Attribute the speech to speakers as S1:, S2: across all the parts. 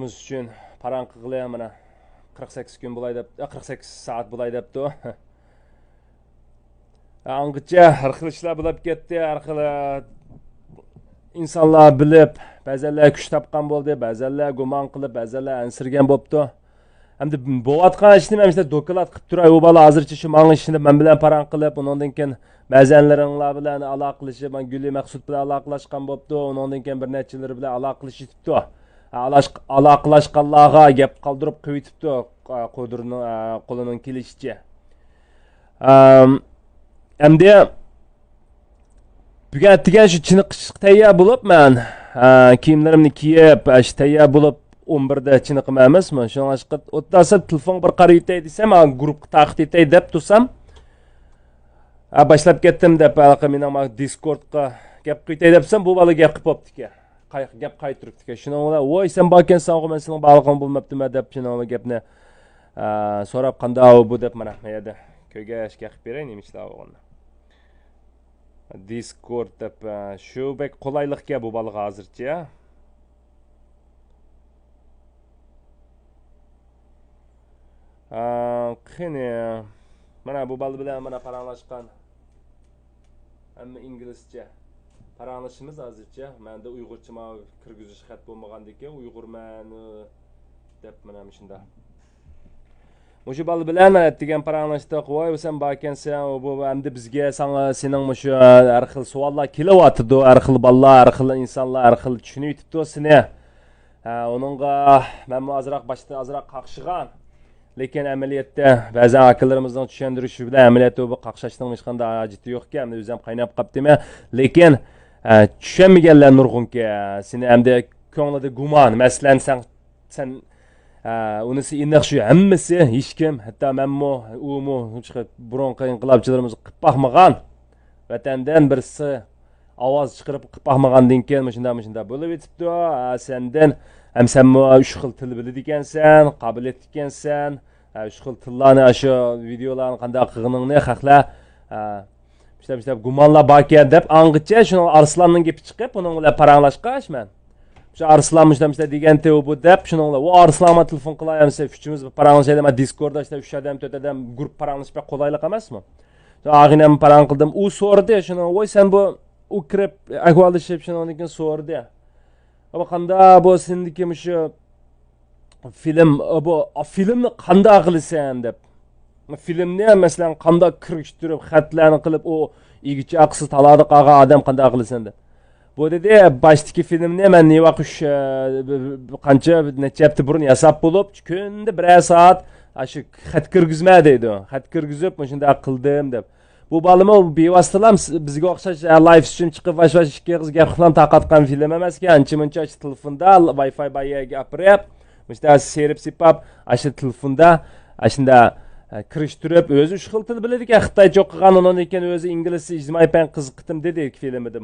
S1: Üçün paran qıqlıya mana 48 gün bulay dep 48 saat bulay depdi. Anqıca arqıl işler bulap ketdi, arqıl insanlar bilib, bəzənlər küç tapqan boldu, bəzənlər guman qılıb, bəzənlər ənsirgən bopdu. Hem de boğatqan işini mən işte doklad qıp turay, o bala hazırca şu mağın işini ben bilen paran qılıb, ondan keyin bəzənlərinlə bilen alaqlaşıb, ben Gülü Məqsud bilen alaqlaşqan bopdu, ondan keyin bir neçələri bilen alaqlaşıbdı. Alaqlaşqanlarga gep qaldırıb qıyıtıbdı qolunun kilişçi. Hem de bugün ettigen şu çiniqışıq tayyor bulup mən kiyimlerimni kiyip, tayyor bulup 11'de çiniqim emasmi? Şoň aşqı otdasa telefon bir qaraytay desem, grupqa taqit etay dep tursam, başlap ketdim dep mening Discordga gap qıytay depsem, bu bala gap qıp opdiki. Gap qaytırıpdiki. Şoňa oy sen bakensan, men sening balygym bolmapdyma dep şoňa gapni sorap qanday bu dep mana ýerde köýge eşke qıp berey nemişler ogony. Discord dep şu bek qolaylyk bu balyg hazırça. Qine mana bu balı bilen mana paranlaşkan hem İngilizce paranlaşımız hazırca. Men de Uygurça ma kirgiziş xat bolmagandiki Uygur meni dep mana şunda. Muşu balı bilen men etdigen paranlaşdyk. Oy sen bakensen bu hemde bizge sana senin muşu har xil suallar kelyapdy. Har xil ballar, har xil insanlar har xil düşünüp tutdu seni. Onunga men azrak başta azrak qaqşıgan. Lekin ameliyatda ba'zan akallarimizning tushundirishi bilan amaliyatda bu qaqshashning hech qanday hojati yo'q ekan. O'zim qaynab qaptimi. Lekin tushunmaganlar nurg'unki, seni hamda ko'nglida gumon, masalan sen unisi iniq shu hammasi hech kim, hatto menmo, umo, burunqi inqilobchilarimiz qilib baxmagan. Vatandan birisi ovoz chiqarib qilib baxmagandan keyin shunda bo'lib etibdi. Sendan hem sen üç xil til bilidi ekansan, qabiliyetli ekansan, üç xil tillarni aşu videolarni qanday qilganingni haqla işte gumonlar bor ekan deb angicha shuni Arslanning gapi chiqib, uning bilan paranglashqash men. Shu Arslan işte degante bu deb shuni o Arslanga telefon qilayamsa, uchimiz paranglashaylik, men Discordda işte 3 odam, 4 odam grup paranglashib qo'laylik emasmi? Shu ag'inam parang qildim, u so'rdi shuni, "Voy sen bu u kirib ahvolishib shuni keyin so'rdi. Ama qanda bu sendiki şu film bu filmni qanda qilsan deb. Filmni mesela qanda kirishtirib, xatlarni qilib o igichi aqsi taladi qaga odam qanda qilsan deb. Bu dedi başdaki filmni men ne vaqt qancha necha hafta burun yasab bo'lib, kunda 1 soat shu xat kirgizma deydi. Xat kirgizib, shunda qildim deb. Bu balımı bevasitalam bizga o'xshash live stream chiqib vash-vash ikki qiz gapirgan taqatgan film emas ekan. Ancha-muncha telefonda Wi-Fi bayaga gapirib, işte serib sipab, aşı telefonda shunda kirishtirib, o'zi uch xil til biladi ekan. Xitoycha o'qigan, undan keyin o'zi inglizcha ijtimoiy fan qiziqdim dedi filmida.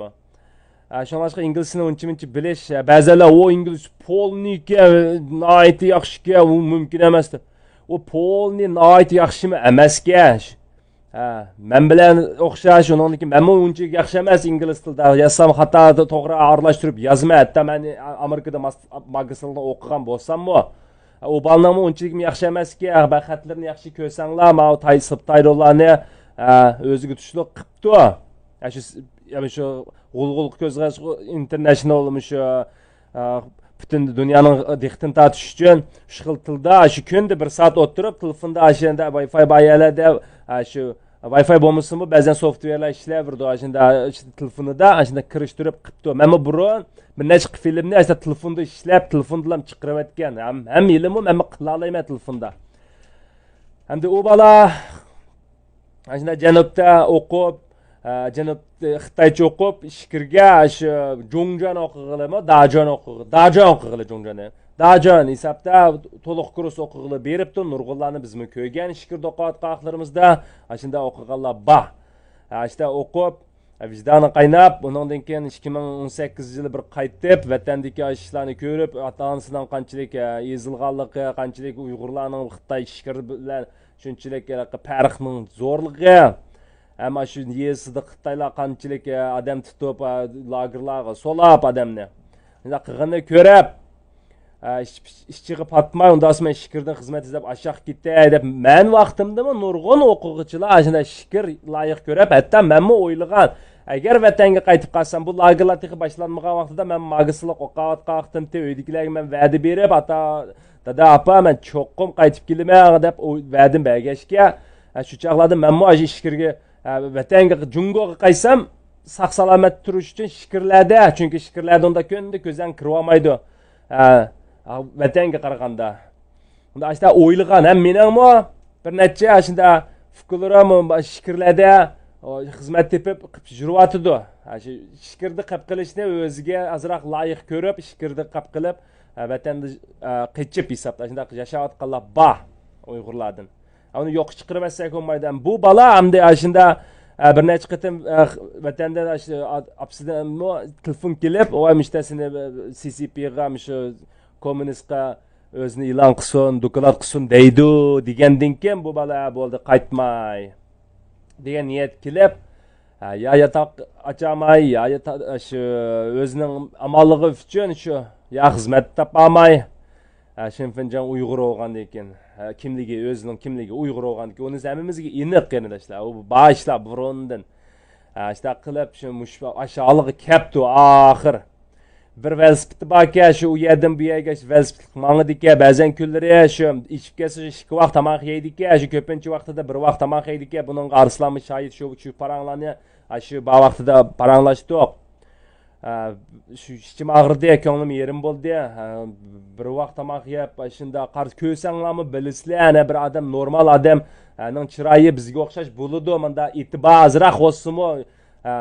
S1: Shunga inglizcani uncha-muncha bilish, ba'zilar o ingliz polniki nihoyatda yaxshi, u mumkin emas deb. O polni nihoyatda yaxshimi emas-ki. Men bilan o'xshash, uningki men uncha yaxshi emas ingliz tilida. Yazsam xato to'g'ri aralashtirib yozma. Hatto men Amerikada magistrda o'qigan bo'lsam-mu, o balnamı unchalik yaxshi emas-ki. Xatlarni yaxshi ko'rsanglar, men subtitlelarni o'ziga tushlik qilibdi. Shu g'ulg'ul ko'zg'ash international shu butun dunyoning diqqatini tortish uchun shu xil tilda shu kunda 1 soat o'tirib, telefonda ashanda Wi-Fi bayalarda shu Wi-Fi bo'lmasimi, ba'zan softverlar ishlayverdi, ashanda telefonida ashanda kirishtirib qilibdi. Mana burun bir nechta filmni ashanda telefonda ishlab, telefondan chiqarib etgan. Ham ilmi men qila olmayman telefonda. Hamda u bola ashanda janubda o'qib, janub Xitoycha o'qib, ishkirga shu Jongjan o'qig'ilimi, Dajon o'qig'ili Jongjani. Dajon hisobda to'liq kurs o'qig'ili beribdi. Nurg'ullarni bizmi ko'ygan ishkir doqat qaqlarimizda ashunda o'qiganlar bor. Ashda o'qib, vijdoni qaynab, undan keyin 2018-yili bir qaytib, vatandagi ishlarni ko'rib, ota-onasidan qanchalik ezilganligi, qanchalik Uyg'urlarning Xitoy ishkir bilan shunchalik farqning zo'rligi, ama shu yesida Xitoylar qanchalik odam tutib lagerlarga solab odamni. Shunda qilganini ko'rib, ishchiga patmay undan sonra şikirden hizmet izlep aşağı gitti dep men vaqtimdimi nurg'un o'quvchilar shunda shikir loyiq ko'rib hatta menmi o'ylagan agar vatanga qaytib qolsam bu lagerlar texi boshlanmagan vaqtida men magistlik o'qiyotgan vaqtimda uydagilarga men va'da berib ata dada apa men cho'qqim qaytib kelaman deb va'dim bergachga shu chaqlarda menmi shu shikirga vatanga jungoga qaysam saq salomat turish uchun shikirlarda chunki shikirlarda unda kunda ko'zdan kirib olmaydi vatanga qaraganda unda ashta o'ylagan ham meningmi bir necha shunda fikrlarim shikirlarda xizmat tepib yuribotidi shu shikirni qilib qilishni o'ziga azroq loyiq ko'rib shikirni qilib qilib vatanda qechib hisobda shunday yashayotganlar bor uyg'urlardan uni yo'q chiqarmasak bo'lmaydi bu bola hamda shunda bir necha qatim vatanda apsidan telefon kelib voy mishtasini ccpga shu kommunistga o'zini e'lon qilsin doklad qilsin deydi degandan keyin bu bola bo'ldi qaytmay degan niyat kelib ya yotoq ochamay ya shu o'zining amolligi uchun shu ya xizmat topolmay shinfinjon uyg'ur bo'lgandan keyin kimligi o'zining kimligi uyg'ur bo'lgandan keyin uni hammamizga aniq qarindoshlar u boshlab burundan ishta qilib shu aşağılığı kaptu oxir bir velosiped baka shu u yerdan bu yerga velosiped mangidika ba'zan kunlari shu ichib kelsa ikki vaqt tomoq yeydika shu ko'pincha vaqtida bir vaqt tomoq yeydika buning arslonmi shoir shu paranglarni shu ba vaqtida paranglashdik shu ichim og'ridi ko'nglim yerim bo'ldi bir vaqt tomoq yeb shunda qarz ko'rsanglarmi bilasizlar ana bir odam normal odam ning chiroyi bizga o'xshash bo'ladi manda e'tibor azroq bo'lsinmi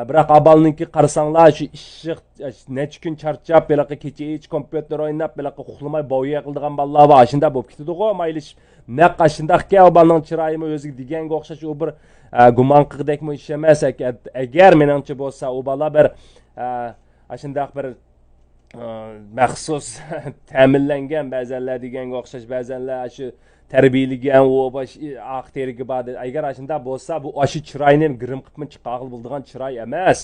S1: biroq abalninki qarasanglar shu ishiq necha kun charchab bunaqa kecha hech kompyuter o'ynab bunaqa uxlamay boya qildigan bolalar bor shunda bo'lib ketadi-ku mayli naqa shundaqki abalning chiroyimi o'ziga deganga o'xshash u bir gumon qilgandekmi ish emas agar meningcha bo'lsa u bola bir shundaq bir maxsus ta'minlangan ba'zanlar deganga o'xshash ba'zanlar shu tarbiyalagan u oq teriga bor agar shunda bo'lsa bu shu chiroyni girim qilib chiqaqil bo'ladigan chiroy emas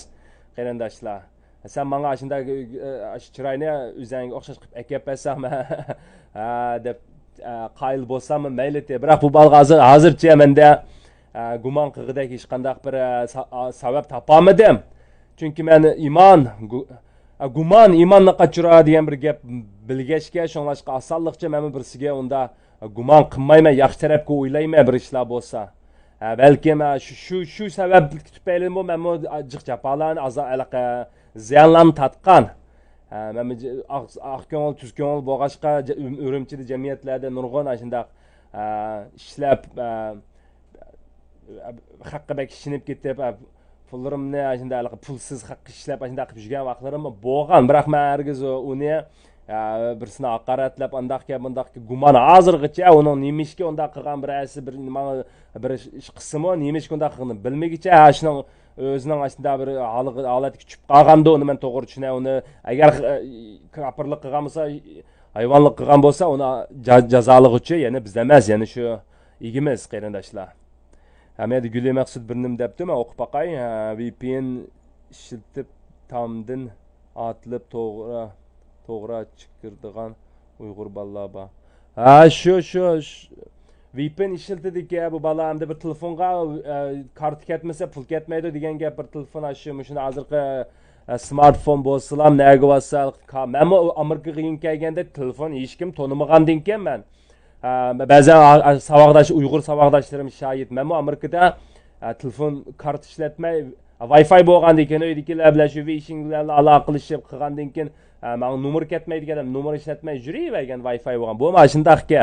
S1: qarindoshlar sen menga shunda shu chiroyni o'zingga o'xshash qilib akab bersan deb qayil bo'lsam mayli biroq bu balga hozircha menda gumon qilgidek hech qanday bir sabab topolmadim chunki men gumon iymonni qochiradi degan bir gap bilgachga shunlashqa osonlikcha men birsiga unda gumon qilmayman yaxshi tarafga o'ylayman bir ishlar bo'lsa balkim shu sabab tufayli men jiq jafolarni ziyonlarni tatgan oq ko'ngil tuz ko'ngil bo'lg'achqa urumchida jamiyatlarda nurg'un shundoq ishlab haqqa bak ishinib ketib pullarimni shunday pulsiz haqqa ishlab shunday qilib yurgan vaqtlarim bo'lgan biroq men hargiz uni birisini haqoratlab andaqqa bundaqqa gumon hozirgacha uning nima ishga undaq qilgan birasi bir bir ish qismi nima ishga undaq qilganini bilmagicha shuning o'zining shunday bir holatga tushib qolganda uni men to'g'ri tushunaman uni agar kapirlik qilgan bo'lsa hayvonlik qilgan bo'lsa uni jazolig'ichi yana biz emas yana shu igimiz qarindoshlar hamda Guli Maqsud bir nim debdi men o'qib baqay VPN ishlatib tomdan otilib to'g'ri chiqirdigan uyg'ur bolalar bor shu VPN ishlatdik bu bola hamda bir telefonga karta ketmasa pul ketmaydi degan gap bir telefon shuni hozirgi smartfon bo'lsalam nega bo'lsa men Amerikaga kelganda telefon hech kim tonimagandan keyin men ba'zan saboqdosh uyg'ur saboqdoshlarim shohid men Amerikada telefon kart ishlatmay Wi-Fi bo'lgandan keyin uydagilar bilan shu wishing bilan aloqa qilishib qilgandan keyin men nomer ketmaydigan nomer ishlatmay yuravergan Wi-Fi bo'lgan bu mana shundaqki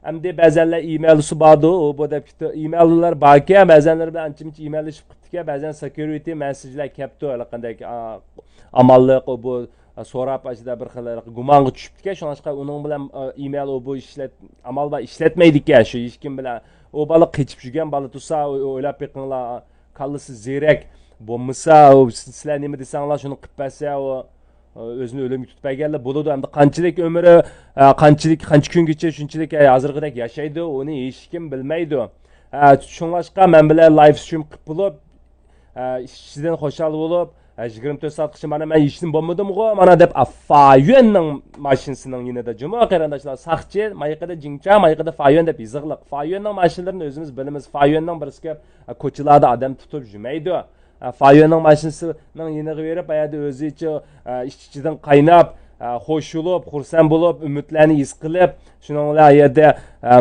S1: hamda ba'zanlar emailisi bordi bu deb emaillar borki ba'zanlar bilan ancha-muncha emaillashib qildik ba'zan security messajlar kelibdi qanday amalliq bu so'rab ashida bir xil gumonga tushibdi shunga uning bilan email bu amal va ishlatmaydi shu hech kim bilan u bola qechib yurgan bola tursa o'ylab beqinglar kallasi ziyrak bo'lmasa sizlar nima desanglar shuni qilib bersa o'zini o'limga tutmaganlar bo'ladi hamda qanchalik umri qancha kungacha shunchalik hozirgidek yashaydi uni hech kim bilmaydi shunga men bilan live stream qilib bo'lib ishchidan xushal bo'lib 24 soatgacha mana men ishim bo'lmadimi-ku, mana deb Fayuanning mashinasining yanida juma qarindoshlar saqchi, mayqada jingcha, mayqada Fayuan deb yozig'liq. Fayuanning mashinalarini o'zimiz bilamiz. Fayuanning birisiga ko'chalarda odam tutib yurmaydi. Fayuanning mashinasining yeniga berib, bayada o'zicha ichidan qaynab, xo'shulib, xursand bo'lib, umidlarni his qilib, shuning bilan yerda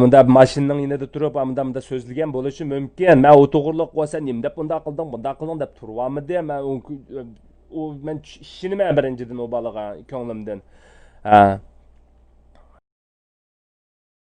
S1: bunda mashinaning yanida turib, bunda so'zlagan bo'lishi mumkin. Men o'to'g'irlik qilsa, nim deb bunda qildim deb turibmidi? Men men ishini men birinchidan o balaga ko'nglimdan.